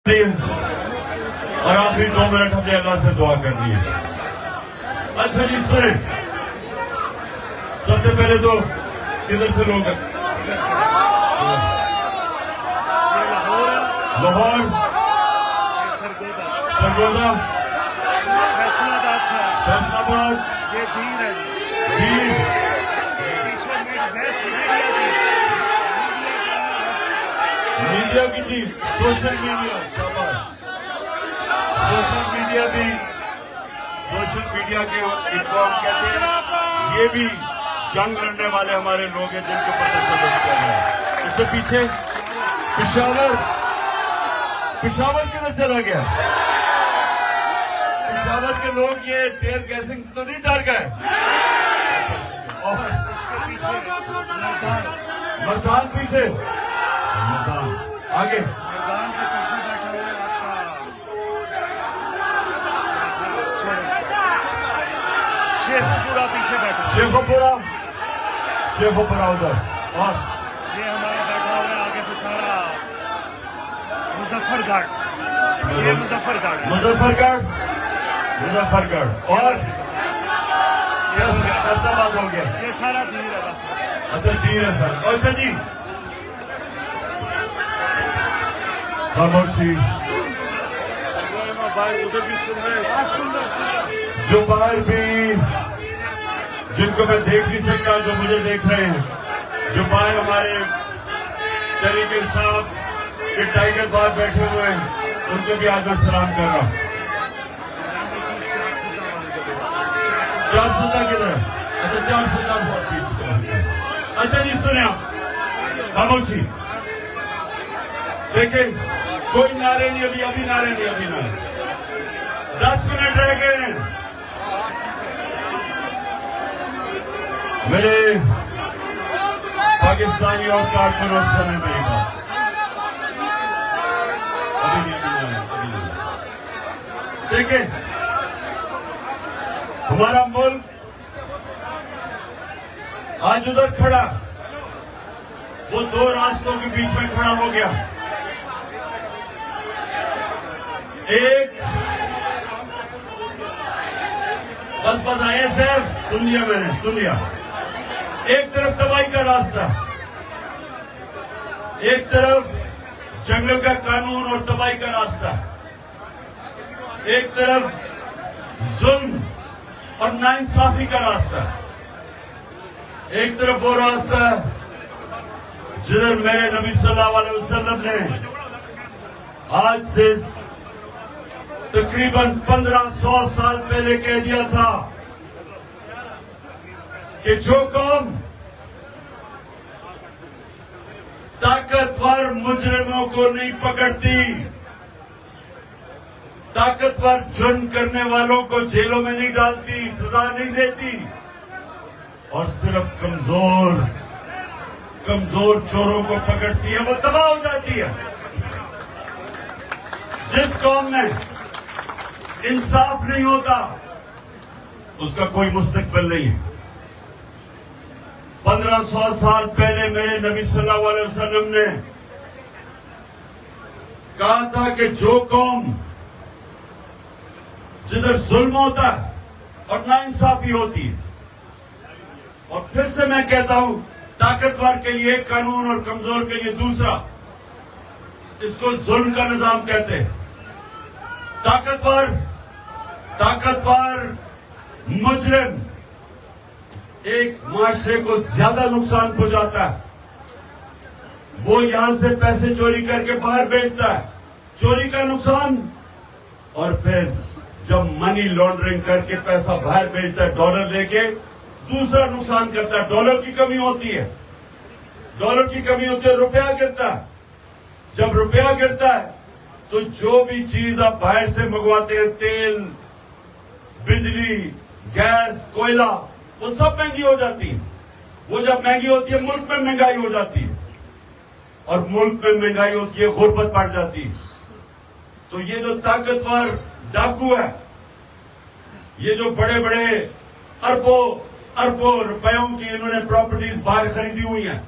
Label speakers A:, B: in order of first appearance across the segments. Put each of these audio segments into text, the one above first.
A: اور آخری 2 منٹ ہم نے اللہ سے دعا کرنی ہے. اچھا جی سنیں, سب سے پہلے تو کدھر سے لوگ ہیں؟ لاہور, سرگودا, فیصل آباد, دیر, میڈیا کی team, social media, social media کے انفارم کہتے ہیں, یہ بھی جنگ لڑنے والے ہمارے لوگ ہیں جن کے اوپر تشدد کیا گیا ہے. اس سے پیچھے پشاور کدھر چلا گیا؟ پشاور کے لوگ یہ ٹیئر گیسنگ سے تو نہیں ڈر گئے؟ اور مردان پیچھے, مردان آگے, شیخوپورہ ادھر, اور
B: یہ ہمارا بیٹھا ہوا ہے آگے سے سارا
A: مظفر گڑھ, اور ایسا بات ہو گیا.
B: یہ سارا دیر ہے بس.
A: اچھا دیر ہے سر. اچھا جی خاموشی, جو باہر بھی, جن کو میں دیکھ نہیں سکتا, جو مجھے دیکھ رہے ہیں, جو باہر ہمارے طریقے صاحب کے ٹائیگر باہر بیٹھے ہوئے ہیں, ان کو بھی آج میں سلام کر رہا ہوں. 400 کدھر ہے؟ اچھا 400 بہت پیچھے. اچھا جی سنیں آپ, خاموشی, دیکھیں کوئی نعرے نہیں, ابھی نعرے نہیں, 10 منٹ رہ گئے ہیں. میرے پاکستانی اور کارکنوں سے میں میری بات ابھی نہیں. دیکھیں ہمارا ملک آج ادھر کھڑا, وہ 2 راستوں کے بیچ میں کھڑا ہو گیا. ایک بس آئے صاحب, سن لیا میں نے, سن لیا. ایک طرف تباہی کا راستہ, ایک طرف جنگل کا قانون اور تباہی کا راستہ, ایک طرف ظلم اور ناانصافی کا راستہ, ایک طرف وہ راستہ جدھر میرے نبی صلی اللہ علیہ وسلم نے آج سے تقریباً 1500 سال پہلے کہہ دیا تھا کہ جو قوم طاقتور مجرموں کو نہیں پکڑتی, طاقتور جرم کرنے والوں کو جیلوں میں نہیں ڈالتی, سزا نہیں دیتی, اور صرف کمزور چوروں کو پکڑتی ہے, وہ تباہ ہو جاتی ہے. جس قوم میں انصاف نہیں ہوتا اس کا کوئی مستقبل نہیں ہے. 1500 سال پہلے میرے نبی صلی اللہ علیہ وسلم نے کہا تھا کہ جو قوم جدھر ظلم ہوتا ہے اور ناانصافی ہوتی ہے, اور پھر سے میں کہتا ہوں, طاقتور کے لیے ایک قانون اور کمزور کے لیے دوسرا, اس کو ظلم کا نظام کہتے ہیں. طاقتور مجرم ایک معاشرے کو زیادہ نقصان پہنچاتا ہے. وہ یہاں سے پیسے چوری کر کے باہر بیچتا ہے, چوری کا نقصان, اور پھر جب منی لانڈرنگ کر کے پیسہ باہر بیچتا ہے ڈالر لے کے, دوسرا نقصان کرتا ہے. ڈالر کی کمی ہوتی ہے, روپیہ گرتا ہے. جب روپیہ گرتا ہے تو جو بھی چیز آپ باہر سے منگواتے ہیں, تیل, بجلی, گیس, کوئلہ, وہ سب مہنگی ہو جاتی ہے. وہ جب مہنگی ہوتی ہے ملک میں مہنگائی ہو جاتی ہے, اور ملک میں مہنگائی ہوتی ہے غربت بڑھ جاتی ہے. تو یہ جو طاقتور ڈاکو ہے, یہ جو بڑے بڑے اربوں روپیوں کی انہوں نے پراپرٹیز باہر خریدی ہوئی ہیں,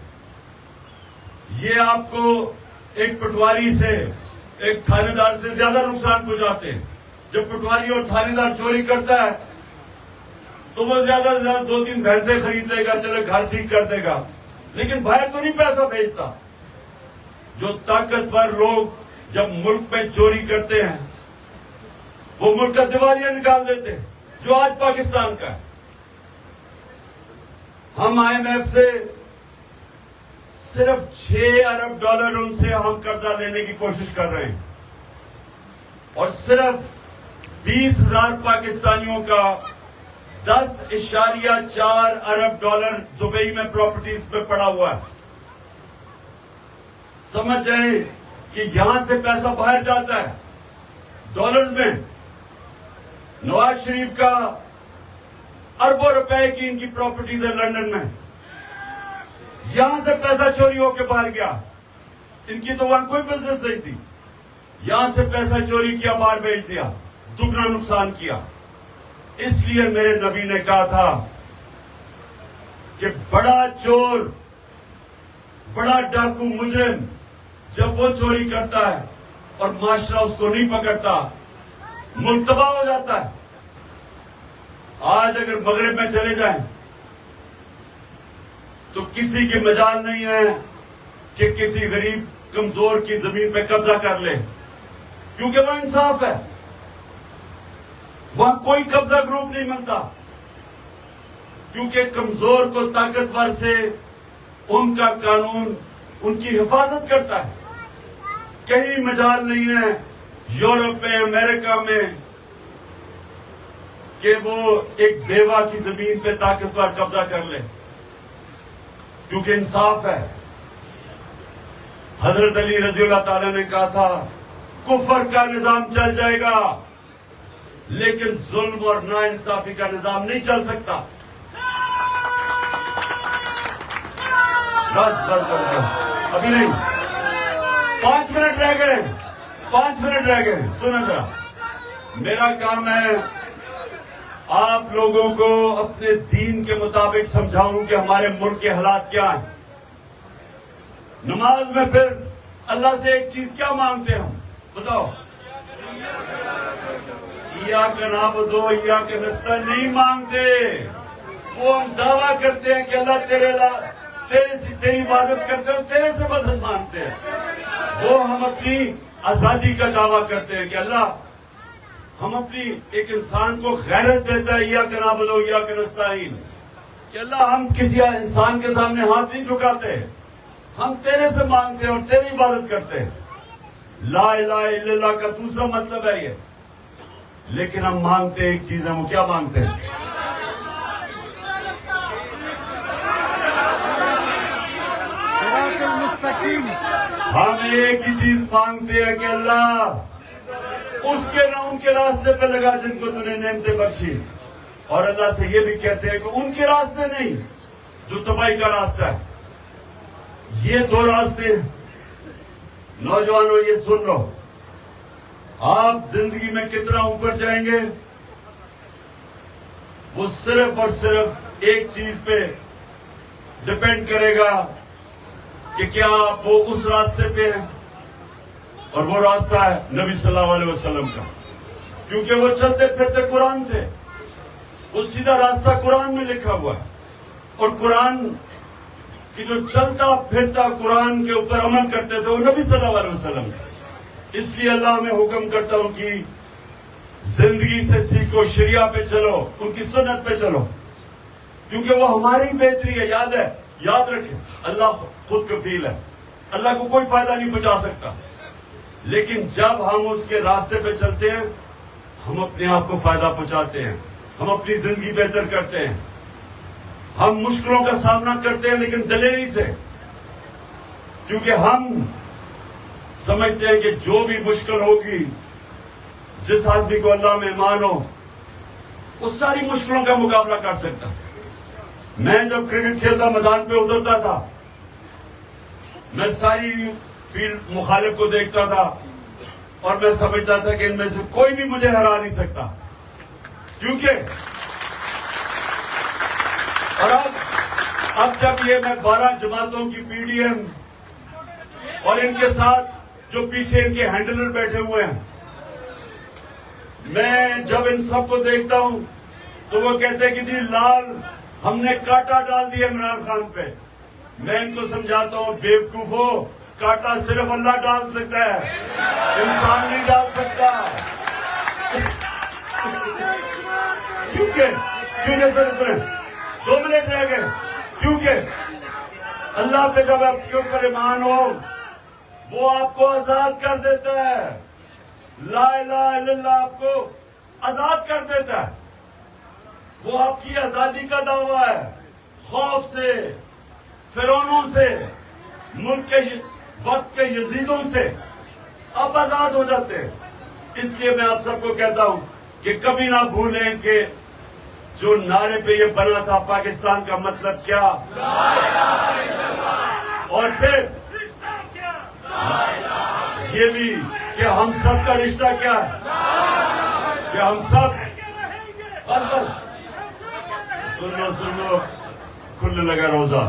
A: یہ آپ کو ایک پٹواری سے ایک تھانے دار سے زیادہ نقصان پہنچاتے ہیں. جب پٹواری اور تھانے دار چوری کرتا ہے تو وہ زیادہ سے زیادہ 2-3 بھینسیں خرید لے گا, چلے گھر ٹھیک کر دے گا, لیکن باہر تو نہیں پیسہ بھیجتا. جو طاقتور لوگ جب ملک میں چوری کرتے ہیں وہ ملک کا دیوالیہ نکال دیتے ہیں, جو آج پاکستان کا ہے. ہم IMF سے صرف $6 ارب ان سے ہم قرضہ لینے کی کوشش کر رہے ہیں, اور صرف 20,000 پاکستانیوں کا $10.4 ارب دبئی میں پراپرٹیز پہ پڑا ہوا ہے. سمجھ جائیں کہ یہاں سے پیسہ باہر جاتا ہے ڈالرز میں. نواز شریف کا اربوں روپے کی ان کی پراپرٹیز ہے لندن میں, یہاں سے پیسہ چوری ہو کے باہر گیا. ان کی تو وہاں کوئی بزنس نہیں تھی, یہاں سے پیسہ چوری کیا, باہر بھیج دیا, دگنا نقصان کیا. اس لیے میرے نبی نے کہا تھا کہ بڑا چور, بڑا ڈاکو مجرم جب وہ چوری کرتا ہے اور معاشرہ اس کو نہیں پکڑتا, ملک تباہ ہو جاتا ہے. آج اگر مغرب میں چلے جائیں تو کسی کی مجال نہیں ہے کہ کسی غریب کمزور کی زمین پہ قبضہ کر لے, کیونکہ وہ انصاف ہے. وہاں کوئی قبضہ گروپ نہیں ملتا, کیونکہ کمزور کو طاقتور سے ان کا قانون ان کی حفاظت کرتا ہے. کہیں مجال نہیں ہے یورپ میں, امریکہ میں کہ وہ ایک بیوہ کی زمین پہ طاقتور قبضہ کر لے, کیونکہ انصاف ہے. حضرت علی رضی اللہ تعالیٰ نے کہا تھا کفر کا نظام چل جائے گا لیکن ظلم اور ناانصافی کا نظام نہیں چل سکتا. بس ابھی نہیں, 5 منٹ رہ گئے, 5 منٹ رہ گئے. سنیں ذرا, میرا کام ہے آپ لوگوں کو اپنے دین کے مطابق سمجھاؤں کہ ہمارے ملک کے حالات کیا ہیں. نماز میں پھر اللہ سے ایک چیز کیا مانگتے ہیں ہم, بتاؤ؟ ایاک نعبد و ایاک نستعین نہیں مانگتے. وہ ہم دعویٰ کرتے ہیں کہ اللہ تیری عبادت کرتے ہیں, تیرے سے مدد مانگتے ہیں. وہ ہم اپنی آزادی کا دعویٰ کرتے ہیں کہ اللہ ہم اپنی ایک انسان کو غیرت دیتا ہے, ایاک نعبد و ایاک نستعین, کہ اللہ ہم کسی انسان کے سامنے ہاتھ نہیں جھکاتے, ہم تیرے سے مانگتے ہیں اور تیری عبادت کرتے ہیں. لا الہ الا اللہ کا دوسرا مطلب ہے یہ. لیکن ہم مانگتے ایک چیز ہے, وہ کیا مانگتے ہیں؟ ہم ایک ہی چیز مانگتے ہیں کہ اللہ اس کے نہ ان کے راستے پہ لگا جن کو تو نے نعمتیں بخشی, اور اللہ سے یہ بھی کہتے ہیں کہ ان کے راستے نہیں جو تباہی کا راستہ ہے. یہ 2 راستے. نوجوانوں یہ سن لو, آپ زندگی میں کتنا اوپر جائیں گے وہ صرف اور صرف ایک چیز پہ ڈپینڈ کرے گا کہ کیا آپ وہ اس راستے پہ ہیں, اور وہ راستہ ہے نبی صلی اللہ علیہ وسلم کا, کیونکہ وہ چلتے پھرتے قرآن تھے. وہ سیدھا راستہ قرآن میں لکھا ہوا ہے, اور قرآن کی جو چلتا پھرتا قرآن کے اوپر عمل کرتے تھے وہ نبی صلی اللہ علیہ وسلم تھے. اس لیے اللہ میں حکم کرتا ہوں کہ زندگی سے سیکھو, شریعہ پہ چلو, ان کی سنت پہ چلو, کیونکہ وہ ہماری بہتری ہے. یاد رکھیں اللہ خود کفیل ہے, اللہ کو کوئی فائدہ نہیں پہنچا سکتا, لیکن جب ہم اس کے راستے پہ چلتے ہیں ہم اپنے آپ کو فائدہ پہنچاتے ہیں, ہم اپنی زندگی بہتر کرتے ہیں. ہم مشکلوں کا سامنا کرتے ہیں لیکن دلیری سے, کیونکہ ہم سمجھتے ہیں کہ جو بھی مشکل ہوگی, جس آدمی کو اللہ میں ایمان ہو وہ ساری مشکلوں کا مقابلہ کر سکتا. میں جب کرکٹ کھیلتا میدان پہ اترتا تھا, میں ساری فیلڈ مخالف کو دیکھتا تھا اور میں سمجھتا تھا کہ ان میں سے کوئی بھی مجھے ہرا نہیں سکتا, کیونکہ اور اب جب یہ میں 12 جماعتوں کی PDM اور ان کے ساتھ جو پیچھے ان کے ہینڈلر بیٹھے ہوئے ہیں. میں جب ان سب کو دیکھتا ہوں تو وہ کہتے ہیں کہ جی لال ہم نے کاٹا ڈال دیا عمران خان پہ. میں ان کو سمجھاتا ہوں بیوقوفو، کاٹا صرف اللہ ڈال سکتا ہے، انسان نہیں ڈال سکتا. کیونکہ سر 2 منٹ رہ گئے. کیونکہ اللہ پہ جب آپ کے اوپر ایمان ہو وہ آپ کو آزاد کر دیتا ہے. لا الہ الا اللہ آپ کو آزاد کر دیتا ہے. وہ آپ کی آزادی کا دعویٰ ہے. خوف سے، فرعونوں سے، ملک کے وقت کے یزیدوں سے آپ آزاد ہو جاتے ہیں. اس لیے میں آپ سب کو کہتا ہوں کہ کبھی نہ بھولیں کہ جو نعرے پہ یہ بنا تھا پاکستان کا مطلب کیا، اور پھر یہ بھی کہ ہم سب کا رشتہ کیا ہے، کہ ہم سب بس سن لو کھلنے لگا روزہ.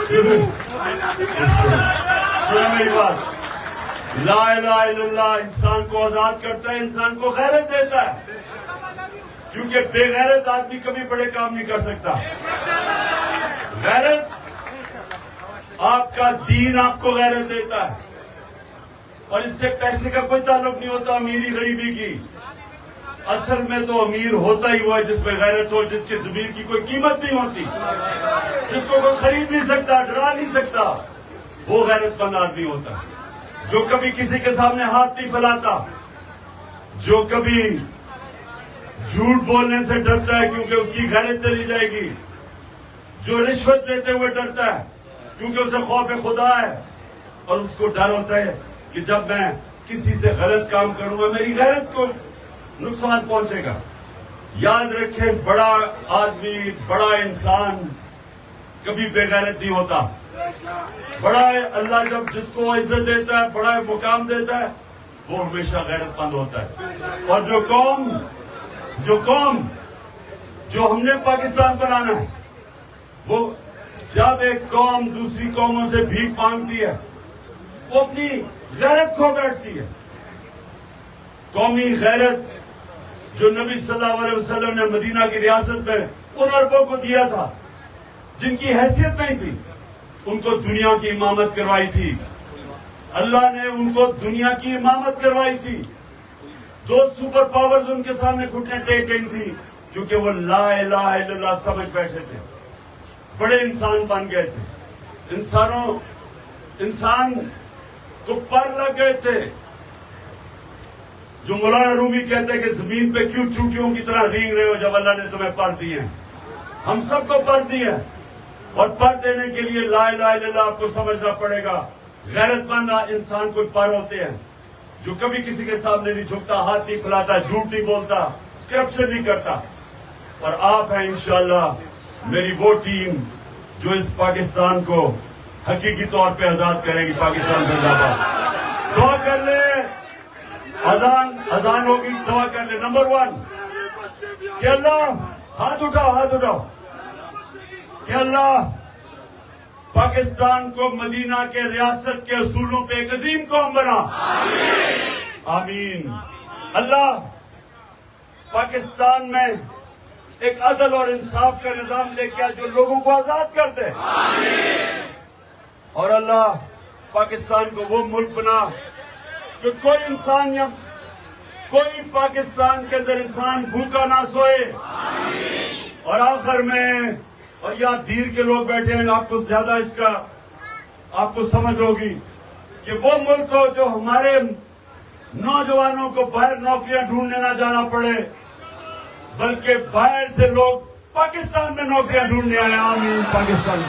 A: سنو میری بات. لا الہ الا اللہ انسان کو آزاد کرتا ہے، انسان کو غیرت دیتا ہے. کیونکہ بے غیرت آدمی کبھی بڑے کام نہیں کر سکتا. غیرت، آپ کا دین آپ کو غیرت دیتا ہے. اور اس سے پیسے کا کوئی تعلق نہیں ہوتا، امیری غریبی کی. اصل میں تو امیر ہوتا ہی ہوا ہے جس میں غیرت ہو، جس کے ضمیر کی کوئی قیمت نہیں ہوتی، جس کو کوئی خرید نہیں سکتا، ڈرا نہیں سکتا. وہ غیرت مند آدمی ہوتا ہے جو کبھی کسی کے سامنے ہاتھ نہیں پھیلاتا، جو کبھی جھوٹ بولنے سے ڈرتا ہے کیونکہ اس کی غیرت چلی جائے گی، جو رشوت لیتے ہوئے ڈرتا ہے کیونکہ اسے خوف خدا ہے، اور اس کو ڈر ہوتا ہے کہ جب میں کسی سے غلط کام کروں گا میری غیرت کو نقصان پہنچے گا. یاد رکھیں، بڑا آدمی، بڑا انسان کبھی بے غیرت نہیں ہوتا. بڑا اللہ جب جس کو عزت دیتا ہے، بڑا مقام دیتا ہے، وہ ہمیشہ غیرت مند ہوتا ہے. اور جو قوم جو ہم نے پاکستان بنانا ہے، وہ جب ایک قوم دوسری قوموں سے بھیک مانگتی ہے وہ اپنی غیرت کھو بیٹھتی ہے. قومی غیرت جو نبی صلی اللہ علیہ وسلم نے مدینہ کی ریاست میں ان عربوں کو دیا تھا جن کی حیثیت نہیں تھی، ان کو دنیا کی امامت کروائی تھی. اللہ نے ان کو دنیا کی امامت کروائی تھی. 2 سپر پاورز ان کے سامنے گھٹنے ٹیک گئی تھی کیونکہ وہ لا الہ الا اللہ سمجھ بیٹھے تھے. بڑے انسان بن گئے تھے. انسان کو پر لگ گئے تھے. جو مولانا رومی کہتے ہیں کہ زمین پہ کیوں چونٹیوں کی طرح رینگ رہے ہو جب اللہ نے تمہیں پر دیے ہیں. ہم سب کو پر دیے ہیں، اور پر دینے کے لیے لا الہ الا اللہ آپ کو سمجھنا پڑے گا. غیرت مند انسان کو پر ہوتے ہیں جو کبھی کسی کے سامنے نہیں جھکتا، ہاتھ نہیں پھیلاتا، جھوٹ نہیں بولتا، کرپشن نہیں کرتا. اور آپ ہیں انشاءاللہ میری وہ ٹیم جو اس پاکستان کو حقیقی طور پہ آزاد کرے گی. پاکستان زندہ باد. دعا کر لے. اذان ہوگی، دعا کر لے. نمبر 1 کہ اللہ، ہاتھ اٹھاؤ کہ اللہ پاکستان کو مدینہ کے ریاست کے اصولوں پہ ایک عظیم قوم بنا. آمین. اللہ پاکستان میں ایک عدل اور انصاف کا نظام لے کے آ جو لوگوں کو آزاد کر دے. اور اللہ پاکستان کو وہ ملک بنا کہ کوئی انسان یا کوئی پاکستان کے اندر انسان بھوکا نہ سوئے. اور آخر میں، اور یہاں دیر کے لوگ بیٹھے ہیں، آپ کو زیادہ اس کا آپ کو سمجھ ہوگی کہ وہ ملک ہو جو ہمارے نوجوانوں کو باہر نوکریاں ڈھونڈنے نہ جانا پڑے بلکہ باہر سے لوگ پاکستان میں نوکریاں ڈھونڈنے آئے. آمین. پاکستان